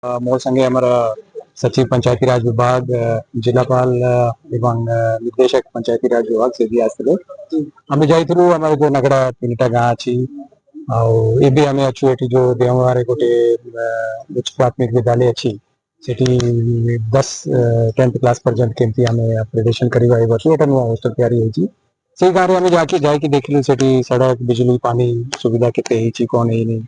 ମୋ ସାଙ୍ଗେ ଆମର ସଚିବ ପଞ୍ଚାୟती ରାଜ ବିଭାଗ ଜିଲ୍ଲାପାଳ ଏବଂ ନିର୍ଦ୍ଦେଶକ ପଞ୍ଚାୟती ରାଜ ବିଭାଗ ସେ ବି ଆସିଥିଲେ। ଆମେ ଯାଇଥିଲୁ ଆମର ଯୋଉ ନଗଡ଼ା 3ଟା ଗାଁ ଅଛି ଆଉ ଏବେ ଆମେ ଅଛୁ ଏଠି ଯୋଉ ଦେଓଗାଁରେ ଗୋଟେ ଉଚ୍ଚ ପ୍ରାଥମିକ ବିଦ୍ୟାଳୟ ଅଛି ସେଠି 10th କ୍ଲାସ ପର୍ଯ୍ୟନ୍ତ କେମିତି ଆମେ ଅପଗ୍ରେଡେସନ କରିବା ଏ ବର୍ଷ ଏଟା ନୂଆ ହଷ୍ଟେଲ ତିଆରି ହେଇଛି ସେଇ ଗାଁରେ ଆମେ ଯାଇକି ଦେଖିଲୁ ସେଠି ସଡ଼କ ବିଜୁଳି ପାଣି ସୁବିଧା କେତେ ହେଇଛି କଣ ହେଇନି।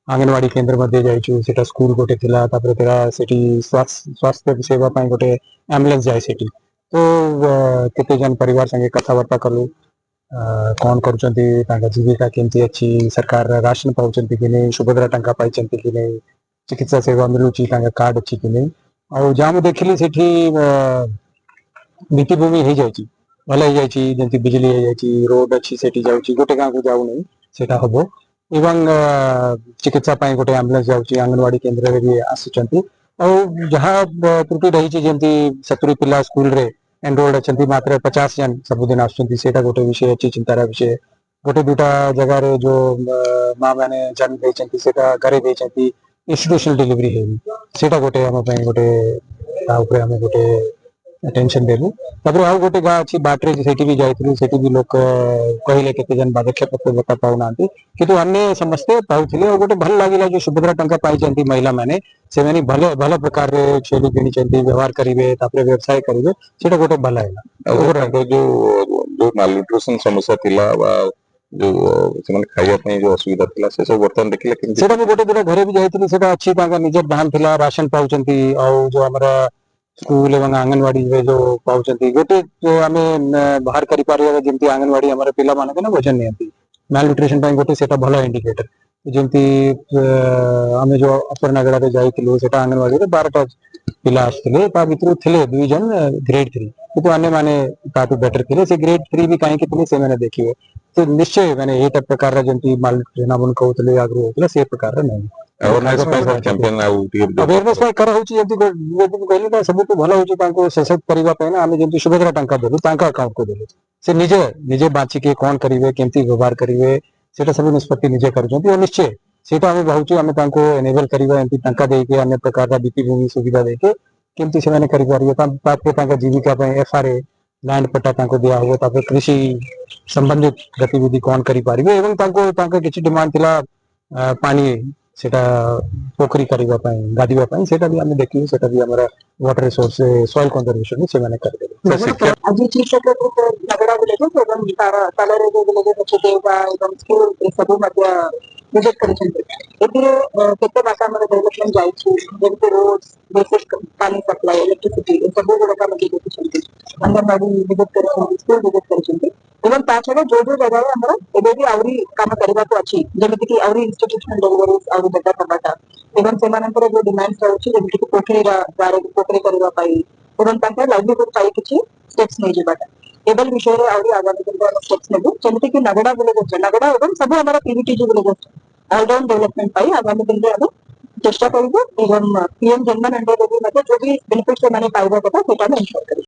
आंगनवाड़ी केन्द्र मध्य जाइछु सेटा स्कूल गोटे थिला तापर तेरा सेठी स्वास्थ्य सेवा पाई गोटे एम्बुलेंस जाय सेठी तो केते जन परिवार संगे कथावार्ता कलु कौन करूचंती तांका जीविका केमती अछि सरकार राशन पाउचंती कि नहीं सुभद्रा टंका पाइचंती कि नहीं चिकित्सा सेवा मिलुची तांका कार्ड अछि कि नहीं और जामु देखिली सेठी भित्तिभूमि हो जाइछि भल हो जाइछि जेंति बिजली हो जाइछि रोड अछि सेठी जाउछि गोटे गाँ को जाउ नहीं सेटा हबो एवं चिकित्सा पाई गोटे एम्बुलेंस जाउछि आंगनवाड़ी केन्द्र रे भी आसुचंती और जहाँ त्रुटि रही जमी 70 पिला स्कूल रे एनरोल्ड अच्छा मात्र 50 जन सबुदिन आसुचंती सेटा गोटे विषय अच्छी चिंतार विषय गोटे दुटा जगह रे जो माँ मैंने जन्म देइचंती सेटा घरे देइचंती इंस्टीट्यूशनल डिलीवरी है सेटा गोटे हम पई गोटे हम गोटे टेंशन देलु तापर आउ गोटे गाँ अच्छी बाटरे सेठी भी जाइथिलु सेठी भी लोक कहले केते जन पदक्षेप बता पाउनांती किंतु अन्य समस्ते पाउथिले और गोटे भल लागिला जो सुभद्रा टंका पाइचंती महिला माने से माने भल प्रकार रे छेली किनिचंती व्यवहार करिवे तापर व्यवसाय करिवे सेटा गोटे भल हैला और जो जो मालन्यूट्रिशन समस्या थिला बा जो ସେମାନେ ଖାଇବା ପାଇଁ जो असुविधा थिला से सब वर्तमान देखिले केमती सेटा भी गोटे दुटा घरे भी जाइथिलु सेटा अच्छी तांका निजर धान थिला राशन पाउचंती और जो हमरा स्कूल एवं आंगनवाड़ी रे जो पाउचंती गोटे जो आमे बाहर करि पारिबा जेमती आंगनवाड़ी हमर पिला मानके ना वजन नियंती मालन्यूट्रिशन ପାଇଁ गोटे सेटा भल इंडिकेटर जेमती आमे जो अपर नगड़ा रे जाइथिलु सेटा आंगनवाड़ी रे 12टा पिला आस्थिले ता भितरु थिले 2 जन ग्रेड 3 किंतु अन्य माने ताटू बेटर थिले से ग्रेड 3 भी काहे के थिले से माने देखिबे तो निश्चय माने एटा प्रकार रा जेमती मालन्यूट्रिशन हमन कहउतले आग्रह होतले से प्रकार रा नहीं अवेयरनेस में कैंपेन आउ अवेयरनेस में कर होची जेमती कहली ना सब तो भलो होची तांको सशक्त करिवा पे ना आमे जेमती सुभद्रा टंका देलु तांका अकाउंट को देलु से निजे निजे बाची के कोन करिवे केमती व्यवहार करिवे सेटा सब निष्पत्ति निजे करूचंती और निश्चय सेटा आमे भाउची आमे तांको एनेबल करिवा एमती टंका दे के अन्य प्रकार रा भित्तिभूमि सुविधा दे के केमती से माने करि पारियो ताके तांका जीविका पे एफआरए लैंड पट्टा तांको दिया हो तापर कृषि संबंधित गतिविधि कौन करि पारिबे एवं तांको तांका किछि डिमांड थिला पानी सेटा पोखरी करिवा पई गादिवा पई सेटा भी हमें देखियो सेटा भी हमरा वाटर रिसोर्स सॉइल कंजर्वेशन से माने कर देबे आज चीफ सेक्रेटरी नगड़ा विलेज एवं तालरे विलेज सचिव एवं स्कूल सब मध्य विजिट करिसेंती एथिरे केते भाषा हमर डेवलपमेंट जाइछि जेमते रोड बेसिक पानी सप्लाई इलेक्ट्रिसिटी सब गुडका मध्ये देखिसेंती अंगनवाड़ी विजिट करिसेंती स्कूल विजिट करिसेंती एवं ताछडा जो जो जगह हमर एबे भी आउरी काम करबा को अछि जेमते कि आउरी इंस्टीट्यूशनल डेलिवरीज आउरी बेटा करबाटा एवं सेमानंतर जो डिमांड्स अछि जेमते कि पोखरी द्वारा पोखरी करबा पाई एवं तांका लाइवलीहुड पाई किछि स्टेप्स नै जेबाटा एबल विषय रे आउरी आगामी दिन में स्टेप्स नेबो जेमते कि नगड़ा विलेज नगड़ा एवं सब हमारा पीवीटीजी विलेज ऑलराउंड डेवलपमेंट पाई आगामी दिन में चेष्टा करिबो एवं पीएम जनधन अंडर जो भी बेनिफिट से माने पाइबा कथा सेटा में इंश्योर करिबो।